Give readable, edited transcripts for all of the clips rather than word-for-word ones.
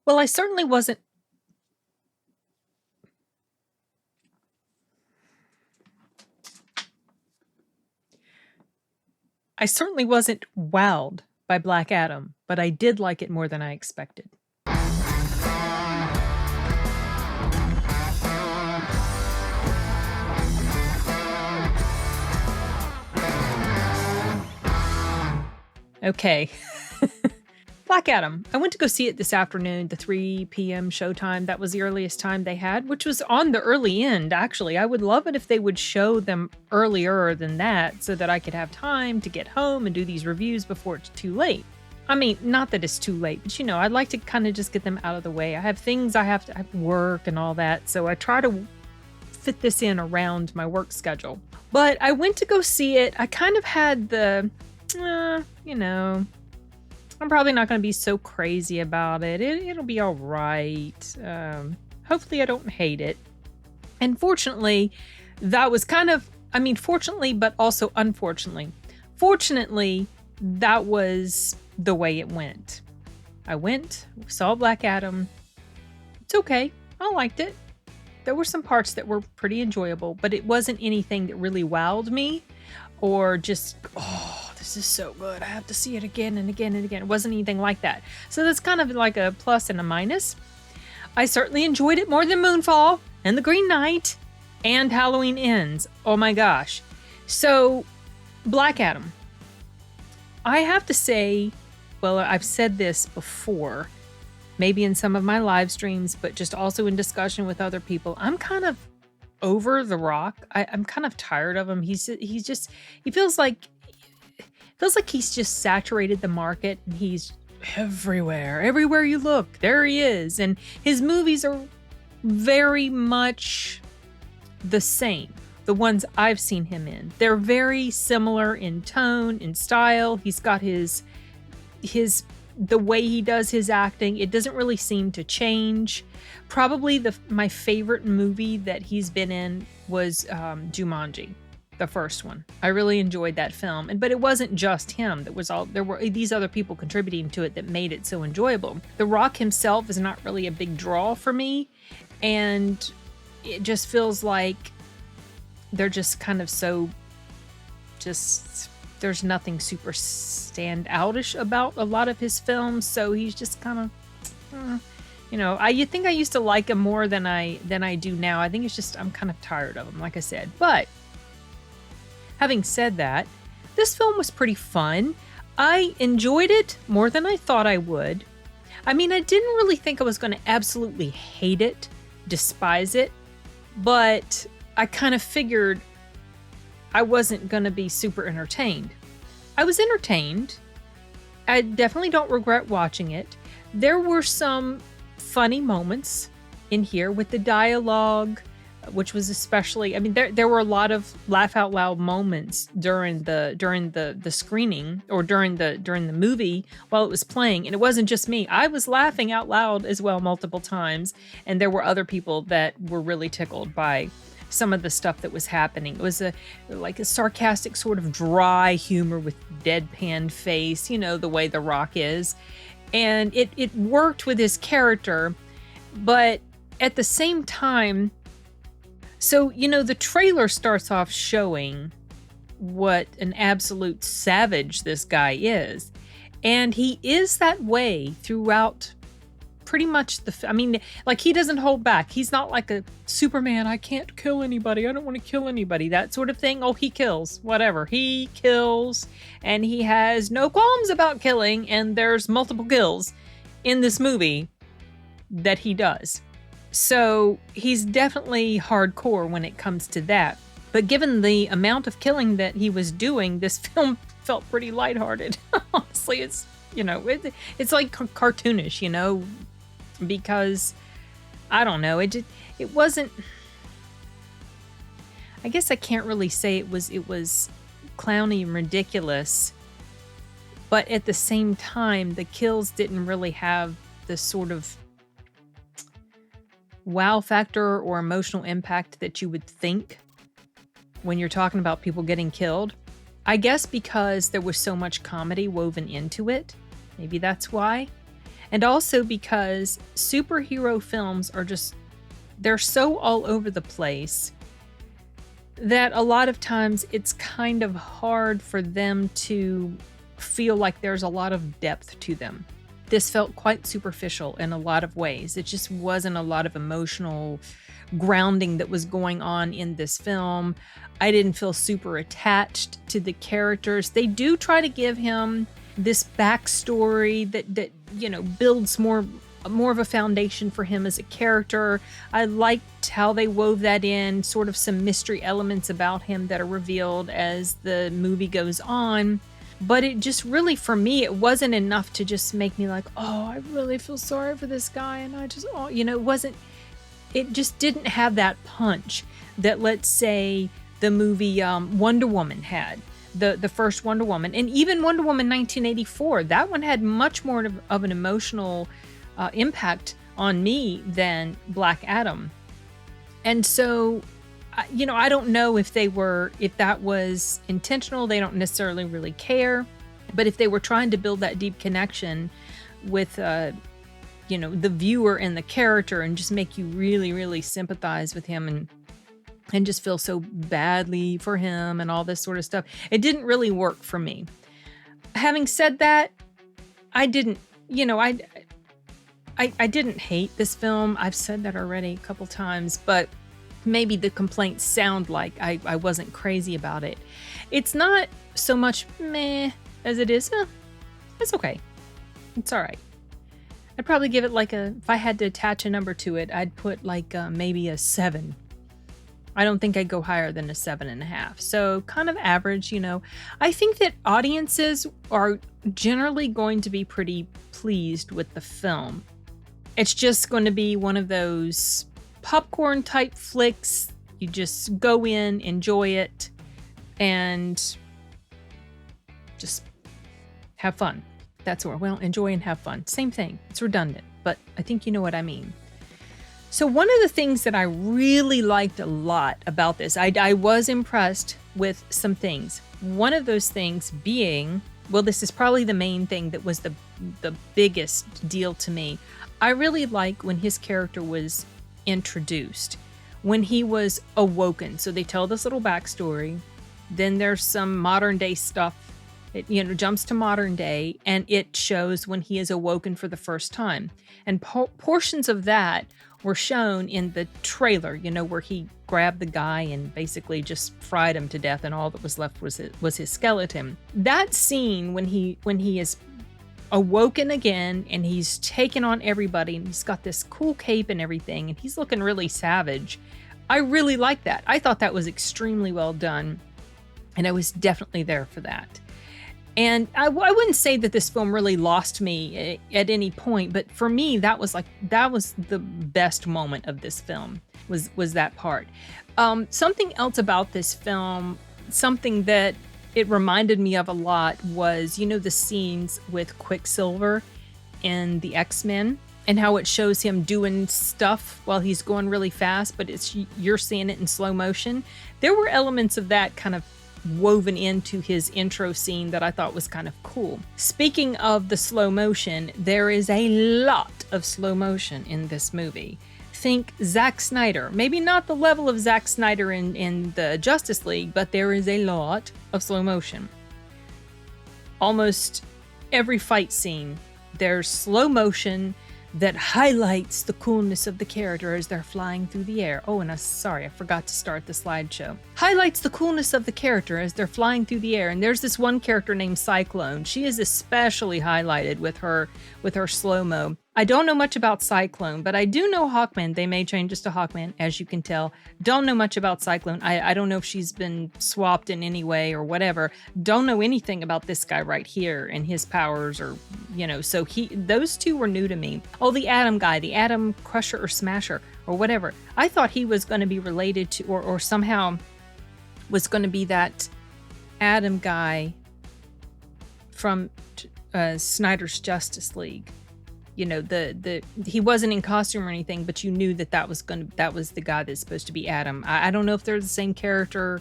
Well, I certainly wasn't. I certainly wasn't wowed by Black Adam, but I did like it more than I expected. Okay. Black Adam. I went to go see it this afternoon, the 3 p.m. showtime. That was the earliest time they had, which was on the early end, actually. I would love it if they would show them earlier than that so that I could have time to get home and do these reviews before it's too late. I mean, not that it's too late, but I'd like to kind of just get them out of the way. I have things I have work and all that, so I try to fit this in around my work schedule. But I went to go see it. I kind of had the, I'm probably not going to be so crazy about it. It'll be all right. Hopefully I don't hate it. And fortunately, that was fortunately, but also unfortunately. Fortunately, that was the way it went. I went, saw Black Adam. It's okay. I liked it. There were some parts that were pretty enjoyable, but it wasn't anything that really wowed me or just, this is so good. I have to see it again and again and again. It wasn't anything like that. So that's kind of like a plus and a minus. I certainly enjoyed it more than Moonfall and The Green Knight and Halloween Ends. Oh my gosh. So Black Adam. I have to say, well, I've said this before, maybe in some of my live streams, but just also in discussion with other people. I'm kind of over The Rock. I'm kind of tired of him. He feels like he's just saturated the market and he's everywhere you look, there he is. And his movies are very much the same. The ones I've seen him in, they're very similar in tone, in style. He's got the way he does his acting. It doesn't really seem to change. Probably my favorite movie that he's been in was Jumanji, the first one. I really enjoyed that film, but it wasn't just him. There were these other people contributing to it that made it so enjoyable. The Rock himself is not really a big draw for me, and it just feels like they're just kind of there's nothing super standoutish about a lot of his films, so he's just kind of, you think I used to like him more than I do now. I think it's just I'm kind of tired of him, like I said. But having said that, this film was pretty fun. I enjoyed it more than I thought I would. I mean, I didn't really think I was going to absolutely hate it, despise it, but I kind of figured I wasn't going to be super entertained. I was entertained. I definitely don't regret watching it. There were some funny moments in here with the dialogue, which was especially, I mean, there were a lot of laugh out loud moments during the screening or during the movie while it was playing. And it wasn't just me. I was laughing out loud as well multiple times. And there were other people that were really tickled by some of the stuff that was happening. It was a sarcastic sort of dry humor with deadpan face, the way The Rock is. And it worked with his character, but at the same time, so, the trailer starts off showing what an absolute savage this guy is. And he is that way throughout pretty much he doesn't hold back. He's not like a Superman. I can't kill anybody. I don't want to kill anybody. That sort of thing. Oh, he kills. Whatever. He kills. And he has no qualms about killing. And there's multiple kills in this movie that he does. So he's definitely hardcore when it comes to that. But given the amount of killing that he was doing, this film felt pretty lighthearted. Honestly, it's like cartoonish, because I don't know, it wasn't. I guess I can't really say it was clowny and ridiculous, but at the same time, the kills didn't really have the sort of wow factor or emotional impact that you would think when you're talking about people getting killed. I guess because there was so much comedy woven into it. Maybe that's why. And also because superhero films are just, they're so all over the place that a lot of times it's kind of hard for them to feel like there's a lot of depth to them. This felt quite superficial in a lot of ways. It just wasn't a lot of emotional grounding that was going on in this film. I didn't feel super attached to the characters. They do try to give him this backstory that builds more of a foundation for him as a character. I liked how they wove that in, sort of some mystery elements about him that are revealed as the movie goes on. But it just really, for me, it wasn't enough to just make me like, oh, I really feel sorry for this guy. And I just, it just didn't have that punch that, let's say, the movie Wonder Woman had. The first Wonder Woman, and even Wonder Woman 1984, that one had much more of an emotional impact on me than Black Adam. And so, I don't know if that was intentional. They don't necessarily really care, but if they were trying to build that deep connection with, the viewer and the character, and just make you really, really sympathize with him and just feel so badly for him and all this sort of stuff, it didn't really work for me. Having said that, I didn't, I didn't hate this film. I've said that already a couple times, but maybe the complaints sound like I wasn't crazy about it. It's not so much meh as it is, it's okay. It's all right. I'd probably give it if I had to attach a number to it, I'd put maybe a 7. I don't think I'd go higher than a 7.5. So kind of average, I think that audiences are generally going to be pretty pleased with the film. It's just going to be one of those popcorn type flicks. You just go in, enjoy it, and just have fun. That's all. Well, enjoy and have fun. Same thing. It's redundant, but I think you know what I mean. So one of the things that I really liked a lot about this, I was impressed with some things. One of those things being, well, this is probably the main thing that was the biggest deal to me. I really like when his character was introduced, when he was awoken. So they tell this little backstory. Then there's some modern day stuff. It jumps to modern day, and it shows when he is awoken for the first time. And portions of that were shown in the trailer, where he grabbed the guy and basically just fried him to death, and all that was left was his skeleton. That scene when he is awoken again and he's taken on everybody, and he's got this cool cape and everything, and he's looking really savage. I really like that. I thought that was extremely well done, and I was definitely there for that. And I wouldn't say that this film really lost me at any point, but for me, that was the best moment of this film, was that part. Something else about this film, something that it reminded me of a lot, was, the scenes with Quicksilver in the X-Men, and how it shows him doing stuff while he's going really fast, but you're seeing it in slow motion. There were elements of that kind of woven into his intro scene that I thought was kind of cool. Speaking of the slow motion, there is a lot of slow motion in this movie. Think Zack Snyder. Maybe not the level of Zack Snyder in the Justice League, but there is a lot of slow motion. Almost every fight scene, there's slow motion that highlights the coolness of the character as they're flying through the air. Oh, and I forgot to start the slideshow. Highlights the coolness of the character as they're flying through the air. And there's this one character named Cyclone. She is especially highlighted with her slow-mo. I don't know much about Cyclone, but I do know Hawkman. They may change this to Hawkman, as you can tell. Don't know much about Cyclone. I don't know if she's been swapped in any way or whatever. Don't know anything about this guy right here and his powers, or, so those two were new to me. Oh, the Atom guy, the Atom Crusher or Smasher or whatever. I thought he was going to be related to, or somehow was going to be that Atom guy from Snyder's Justice League. He wasn't in costume or anything, but you knew that was the guy that's supposed to be Atom. I don't know if they're the same character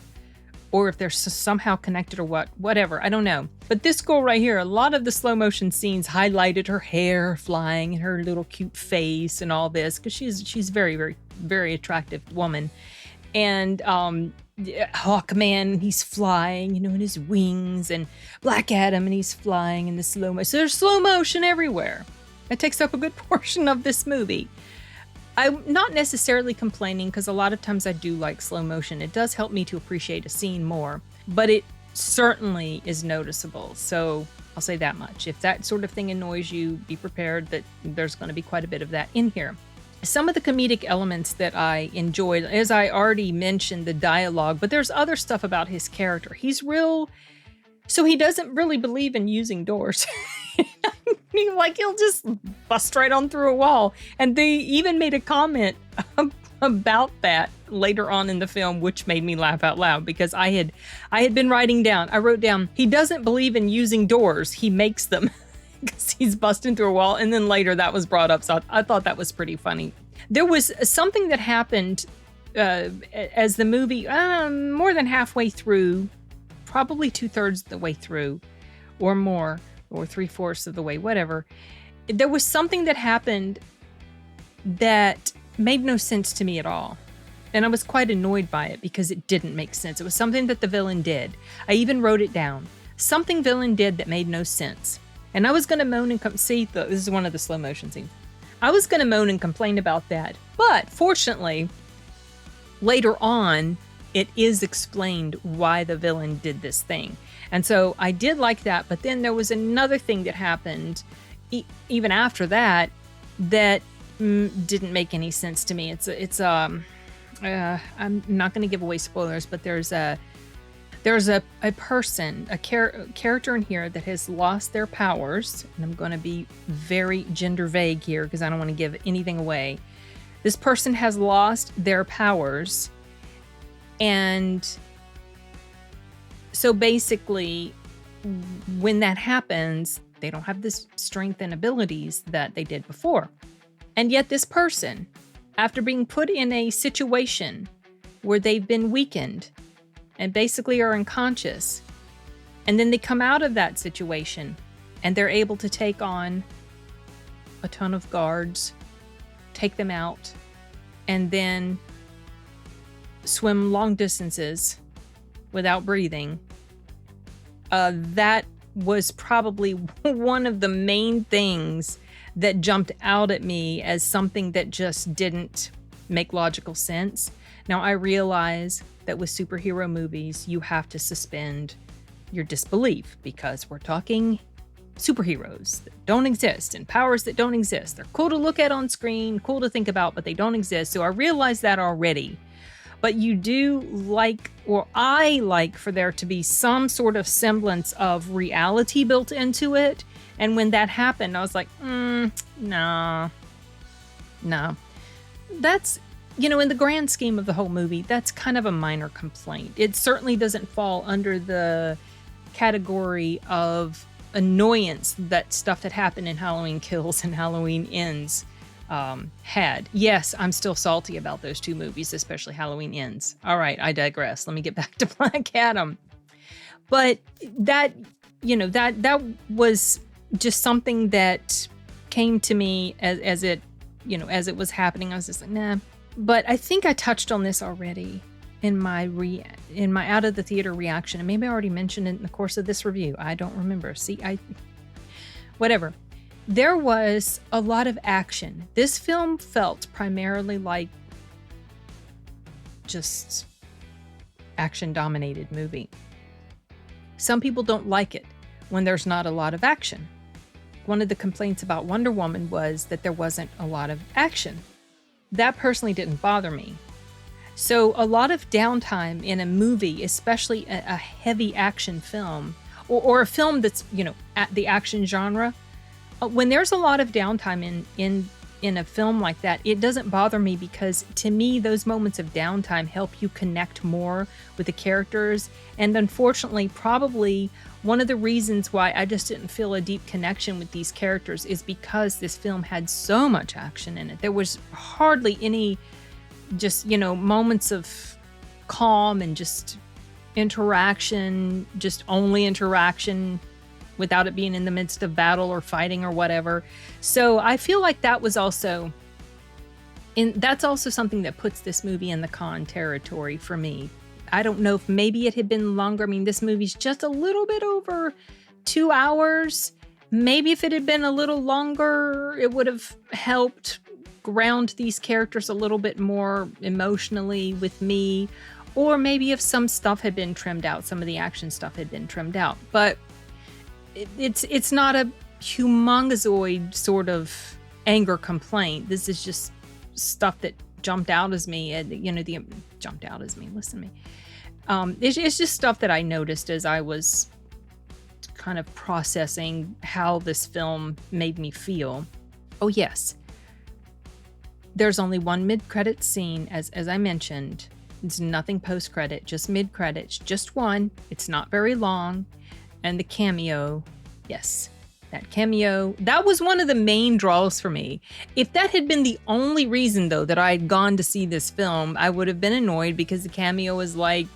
or if they're somehow connected or whatever. I don't know. But this girl right here, a lot of the slow motion scenes highlighted her hair flying and her little cute face and all this, because she's very, very, very attractive woman. And Hawkman, he's flying, you know, in his wings, and Black Adam, and he's flying in the slow motion. So there's slow motion everywhere. It takes up a good portion of this movie. I'm not necessarily complaining, because a lot of times I do like slow motion. It does help me to appreciate a scene more, but it certainly is noticeable. So I'll say that much. If that sort of thing annoys you, be prepared that there's going to be quite a bit of that in here. Some of the comedic elements that I enjoyed, as I already mentioned, the dialogue, but there's other stuff about his character. He's real, so he doesn't really believe in using doors. Like, he'll just bust right on through a wall. And they even made a comment about that later on in the film, which made me laugh out loud, because I had been I wrote down, he doesn't believe in using doors, he makes them. Because he's busting through a wall. And then later that was brought up, so I thought that was pretty funny. There was something that happened as the movie, more than halfway through, probably 2/3 of the way through, or more, or 3/4 of the way, whatever. There was something that happened that made no sense to me at all. And I was quite annoyed by it, because it didn't make sense. It was something that the villain did. I even wrote it down. Something villain did that made no sense. And I was going to moan and this is one of the slow motion scenes. I was going to moan and complain about that. But fortunately, later on, it is explained why the villain did this thing. And so I did like that. But then there was another thing that happened even after that didn't make any sense to me. I'm not going to give away spoilers, but there's a person, a character in here that has lost their powers. And I'm going to be very gender vague here, because I don't want to give anything away. This person has lost their powers. And so basically, when that happens, they don't have this strength and abilities that they did before. And yet this person, after being put in a situation where they've been weakened and basically are unconscious, and then they come out of that situation and they're able to take on a ton of guards, take them out, and then swim long distances without breathing. That was probably one of the main things that jumped out at me as something that just didn't make logical sense. Now, I realize that with superhero movies, you have to suspend your disbelief, because we're talking superheroes that don't exist and powers that don't exist. They're cool to look at on screen, cool to think about, but they don't exist. So I realize that already. But you do like, or I like, for there to be some sort of semblance of reality built into it. And when that happened, I was like, no. That's, in the grand scheme of the whole movie, that's kind of a minor complaint. It certainly doesn't fall under the category of annoyance that stuff that happened in Halloween Kills and Halloween Ends had. Yes, I'm still salty about those two movies, especially Halloween Ends. All right, I digress. Let me get back to Black Adam. But that was just something that came to me as it was happening. I was just like, nah. But I think I touched on this already in my out of the theater reaction, and maybe I already mentioned it in the course of this review. I don't remember. Whatever. There was a lot of action. This film felt primarily like just action-dominated movie. Some people don't like it when there's not a lot of action. One of the complaints about Wonder Woman was that there wasn't a lot of action. That personally didn't bother me. So a lot of downtime in a movie, especially a heavy action film, or a film that's, at the action genre, when there's a lot of downtime in a film like that, it doesn't bother me, because to me, those moments of downtime help you connect more with the characters. And unfortunately, probably one of the reasons why I just didn't feel a deep connection with these characters is because this film had so much action in it. There was hardly any just, moments of calm and just, interaction, just only interaction without it being in the midst of battle or fighting or whatever. So I feel like that was also that's also something that puts this movie in the con territory for me. I don't know if maybe it had been longer. I mean, this movie's just a little bit over 2 hours. Maybe if it had been a little longer, it would have helped ground these characters a little bit more emotionally with me. Or maybe if some stuff had been trimmed out, some of the action stuff had been trimmed out. But it's not a humongozoid sort of anger complaint. This is just stuff that jumped out as me, and jumped out as me. Listen to me. It's just stuff that I noticed as I was kind of processing how this film made me feel. Oh yes, there's only one mid-credit scene, as I mentioned. It's nothing post-credit, just mid-credits, just one. It's not very long, and the cameo, yes. That cameo, that was one of the main draws for me. If that had been the only reason, though, that I had gone to see this film, I would have been annoyed because the cameo is like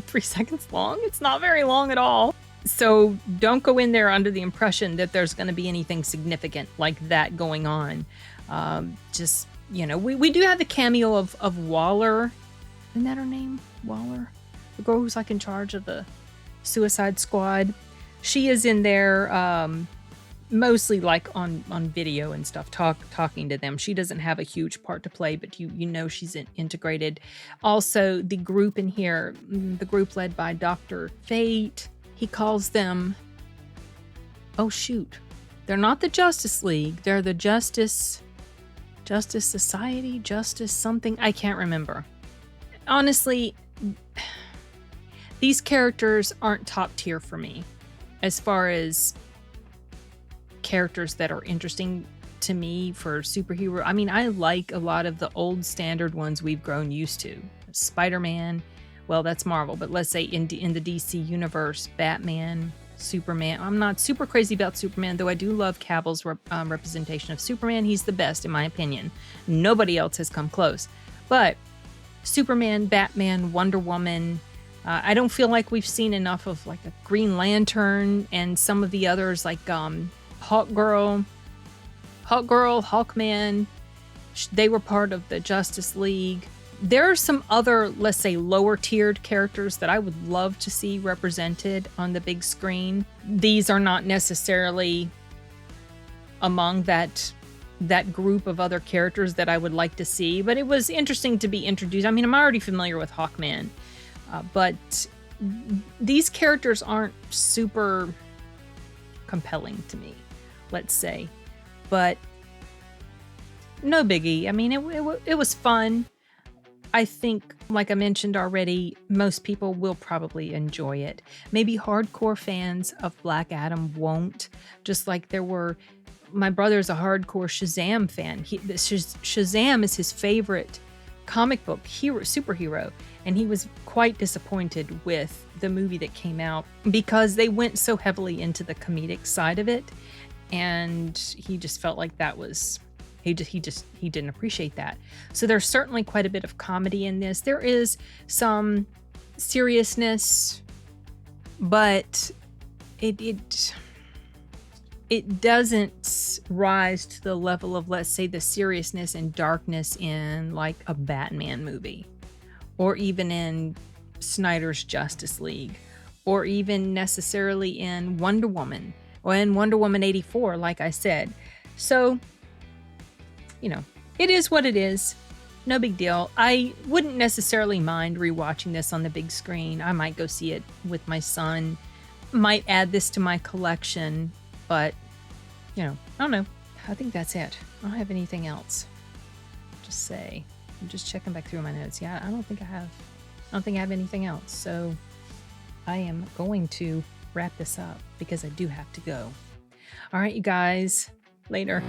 3 seconds long. It's not very long at all. So don't go in there under the impression that there's going to be anything significant like that going on. We do have the cameo of Waller. Isn't that her name? Waller? The girl who's like in charge of the Suicide Squad. She is in there, mostly like on video and stuff, talking to them. She doesn't have a huge part to play, but you know she's integrated. Also, the group in here, the group led by Dr. Fate, he calls them, oh shoot, they're not the Justice League, they're the Justice Society, Justice something, I can't remember. Honestly, these characters aren't top tier for me as far as characters that are interesting to me for superhero. I mean, I like a lot of the old standard ones we've grown used to. Spider-Man, well, that's Marvel, but let's say in the DC universe, Batman, Superman. I'm not super crazy about Superman, though I do love Cavill's representation of Superman. He's the best, in my opinion. Nobody else has come close. But Superman, Batman, Wonder Woman, I don't feel like we've seen enough of like a Green Lantern and some of the others like Hawkgirl, Hawkman. They were part of the Justice League. There are some other, let's say, lower tiered characters that I would love to see represented on the big screen. These are not necessarily among that group of other characters that I would like to see, but it was interesting to be introduced. I mean, I'm already familiar with Hawkman, but these characters aren't super compelling to me, let's say. But no biggie. I mean, it was fun. I think, like I mentioned already, most people will probably enjoy it. Maybe hardcore fans of Black Adam won't, just like there were. My brother's a hardcore Shazam fan. Shazam is his favorite comic book superhero, and he was quite disappointed with the movie that came out because they went so heavily into the comedic side of it, and he just felt like that was he didn't appreciate that. So there's certainly quite a bit of comedy in this. There is some seriousness, but it doesn't rise to the level of, let's say, the seriousness and darkness in like a Batman movie, or even in Snyder's Justice League, or even necessarily in Wonder Woman, or in Wonder Woman 84, like I said. So, it is what it is. No big deal. I wouldn't necessarily mind rewatching this on the big screen. I might go see it with my son. Might add this to my collection. But, I don't know. I think that's it. I don't have anything else to say. I'm just checking back through my notes. Yeah, I don't think I have anything else. So I am going to wrap this up because I do have to go. All right, you guys. Later.